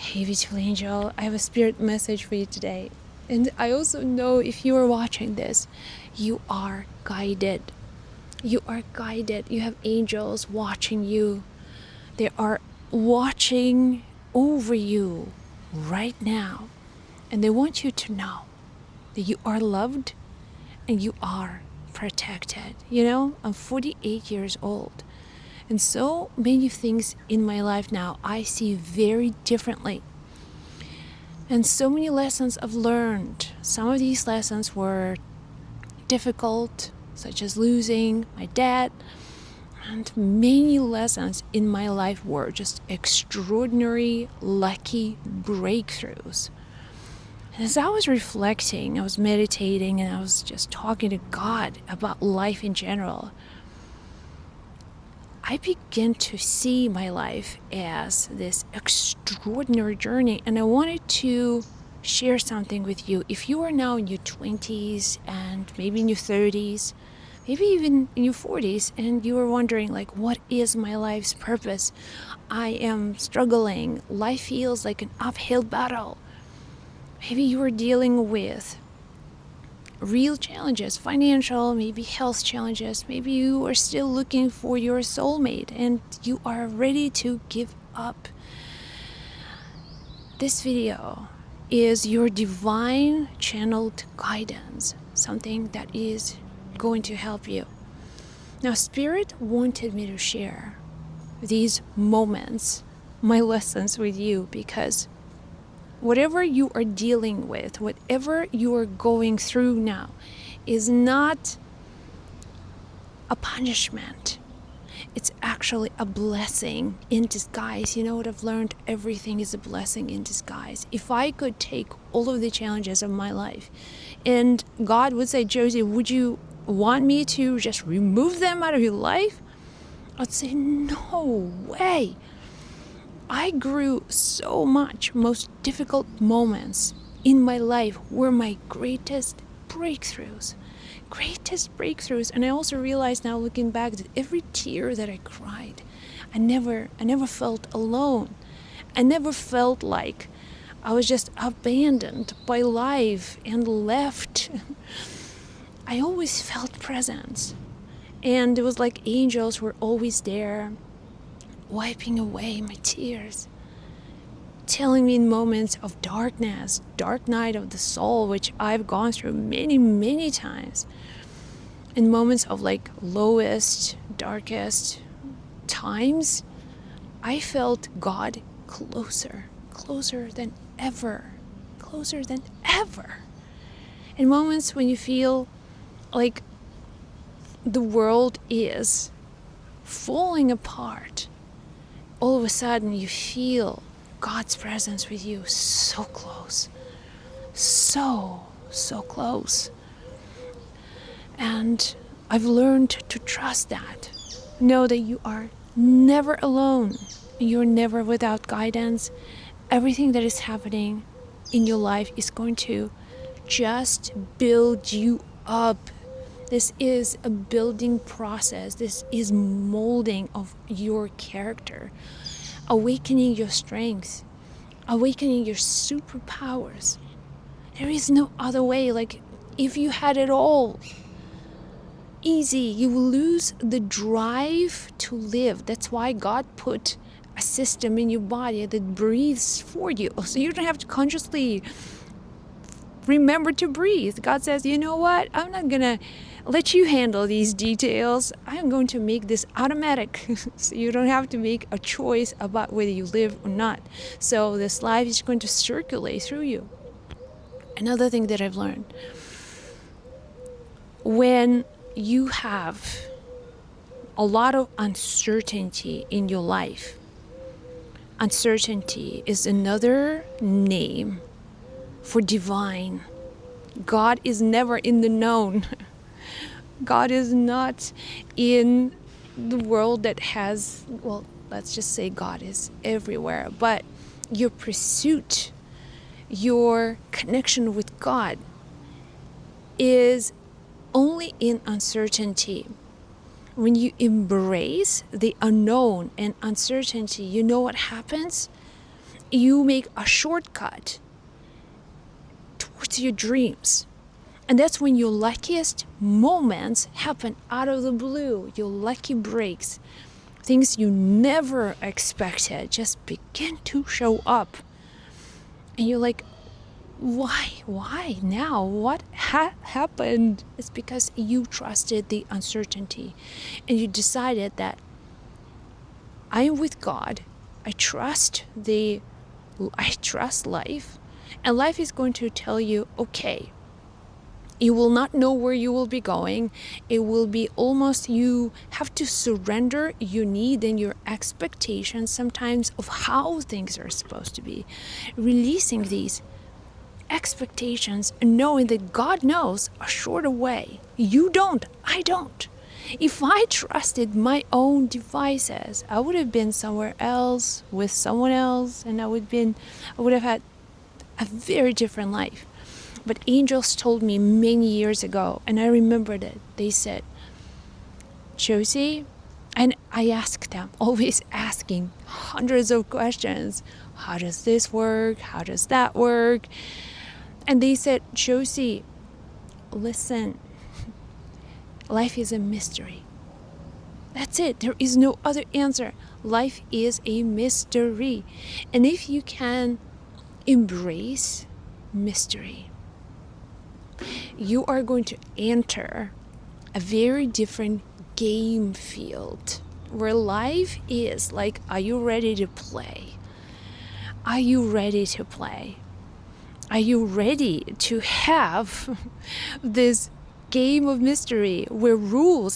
Hey, beautiful angel, I have a spirit message for you today. And I also know if you are watching this, you are guided. You are guided. You have angels watching you. They are watching over you right now. And they want you to know that you are loved and you are protected. You know, I'm 48 years old. And so many things in my life now I see very differently. And so many lessons I've learned. Some of these lessons were difficult, such as losing my dad. And many lessons in my life were just extraordinary, lucky breakthroughs. And as I was reflecting, I was meditating, and I was just talking to God about life in general, I began to see my life as this extraordinary journey, and I wanted to share something with you. If you are now in your 20s and maybe in your 30s, maybe even in your 40s, and you are wondering, like, what is my life's purpose? I am struggling. Life feels like an uphill battle. Maybe you are dealing with real challenges, financial, maybe health challenges. Maybe you are still looking for your soulmate and you are ready to give up. This video is your divine channeled guidance, something that is going to help you. Now, Spirit wanted me to share these moments, my lessons with you, because whatever you are dealing with, whatever you are going through now, is not a punishment. It's actually a blessing in disguise. You know what I've learned? Everything is a blessing in disguise. If I could take all of the challenges of my life and God would say, Josie, would you want me to just remove them out of your life? I'd say, no way. I grew so much. Most difficult moments in my life were my greatest breakthroughs. And I also realize now, looking back, that every tear that I cried, I never felt alone. I never felt like I was just abandoned by life and left. I always felt presence. And it was like angels were always there, wiping away my tears, telling me in moments of darkness, dark night of the soul, which I've gone through many, many times, in moments of like lowest, darkest times, I felt God closer than ever, In moments when you feel like the world is falling apart, all of a sudden you feel God's presence with you so close, so close. And I've learned to trust that. Know that you are never alone. You're never without guidance. Everything that is happening in your life is going to just build you up. This is a building process. This is molding of your character, awakening your strength, awakening your superpowers. There is no other way. Like, if you had it all easy, you will lose the drive to live. That's why God put a system in your body that breathes for you, so you don't have to consciously remember to breathe. God says, you know what? I'm not gonna let you handle these details. I'm going to make this automatic so you don't have to make a choice about whether you live or not. So this life is going to circulate through you. Another thing that I've learned, when you have a lot of uncertainty in your life, uncertainty is another name for divine. God is never in the known. God is not in the world that has, well, let's just say God is everywhere. But your pursuit, your connection with God is only in uncertainty. When you embrace the unknown and uncertainty, you know what happens? you make a shortcut towards your dreams. And that's when your luckiest moments happen out of the blue. Your lucky breaks, things you never expected, just begin to show up. And you're like, why now? What happened? It's because you trusted the uncertainty, and you decided that I am with God. I trust life, and life is going to tell you, okay, you will not know where you will be going. It will be almost, you have to surrender your need and your expectations sometimes of how things are supposed to be. Releasing these expectations and knowing that God knows a shorter way. You don't, I don't. If I trusted my own devices, I would have been somewhere else with someone else, and I would have had a very different life. But angels told me many years ago, and I remembered it. They said, Josie, and I asked them, always asking hundreds of questions. How does this work? How does that work? And they said, Josie, listen, life is a mystery. That's it. There is no other answer. Life is a mystery. And if you can embrace mystery, you are going to enter a very different game field where life is like, are you ready to play? Are you ready to play? Are you ready to have this game of mystery where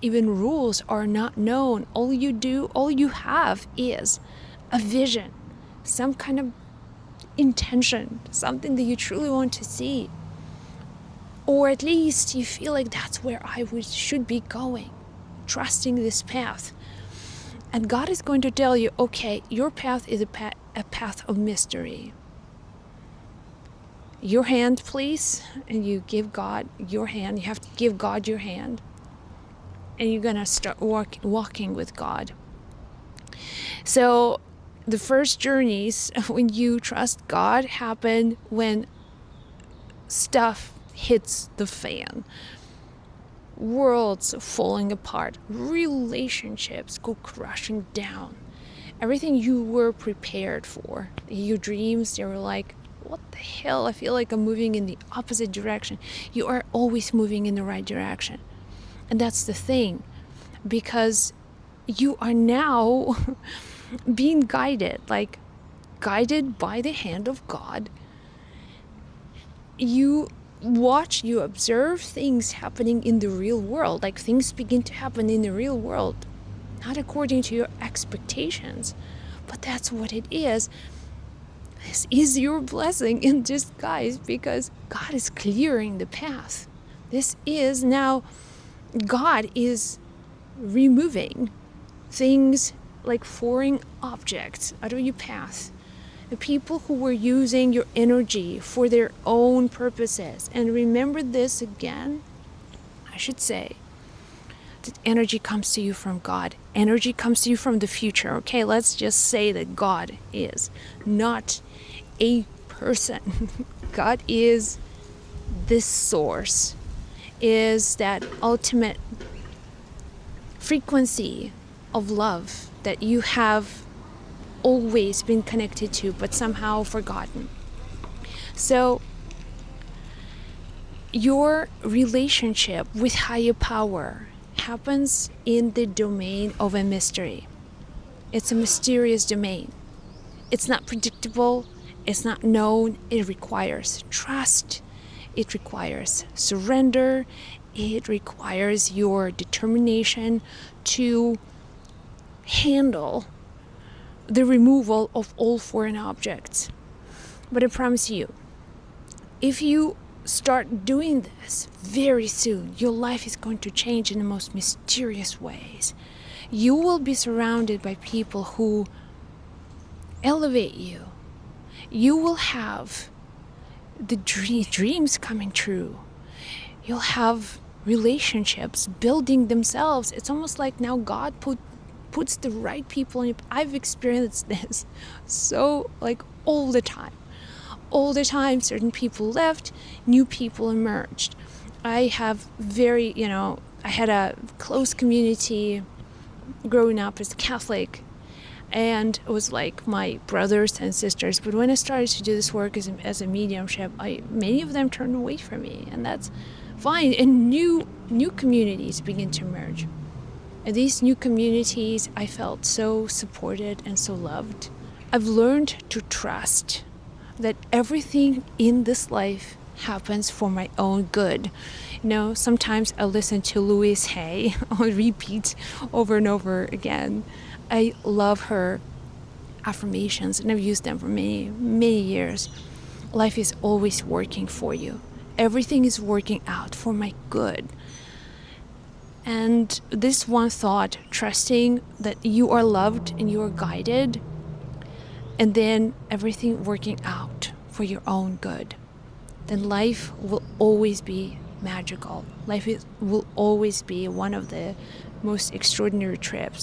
even rules are not known? All you have is a vision, some kind of intention, something that you truly want to see. Or at least you feel like that's where I should be going, trusting this path. And God is going to tell you, okay, your path is a path of mystery. Your hand, please, and you give God your hand. You have to give God your hand, and you're going to start walking with God. So the first journeys when you trust God happen when stuff hits the fan. Worlds falling apart, relationships go crashing down. Everything you were prepared for, your dreams, they were like, what the hell? I feel like I'm moving in the opposite direction. You are always moving in the right direction. And that's the thing, because you are now being guided by the hand of God. You observe things happening in the real world, like things begin to happen in the real world, not according to your expectations, but that's what it is. This is your blessing in disguise, because God is clearing the path. This is now, God is removing things like foreign objects out of your path. The people who were using your energy for their own purposes. And remember this again, I should say, that energy comes to you from God. Energy comes to you from the future. Okay, let's just say that God is not a person. God is this source, is that ultimate frequency of love that you have always been connected to, but somehow forgotten. So your relationship with higher power happens in the domain of a mystery. It's a mysterious domain. It's not predictable. It's not known. It requires trust. It requires surrender. It requires your determination to handle the removal of all foreign objects. But I promise you, if you start doing this very soon, your life is going to change in the most mysterious ways. You will be surrounded by people who elevate you. You will have the dreams coming true. You'll have relationships building themselves. It's almost like now God puts the right people in you. I've experienced this so all the time. All the time, certain people left, new people emerged. I have I had a close community growing up as Catholic, and it was like my brothers and sisters. But when I started to do this work as a mediumship, many of them turned away from me, and that's fine. And new communities begin to emerge. And these new communities, I felt so supported and so loved. I've learned to trust that everything in this life happens for my own good. Sometimes I listen to Louise Hay on repeat over and over again. I love her affirmations, and I've used them for many, many years. Life is always working for you. Everything is working out for my good. And this one thought, trusting that you are loved and you are guided, and then everything working out for your own good, then life will always be magical. Life will always be one of the most extraordinary trips.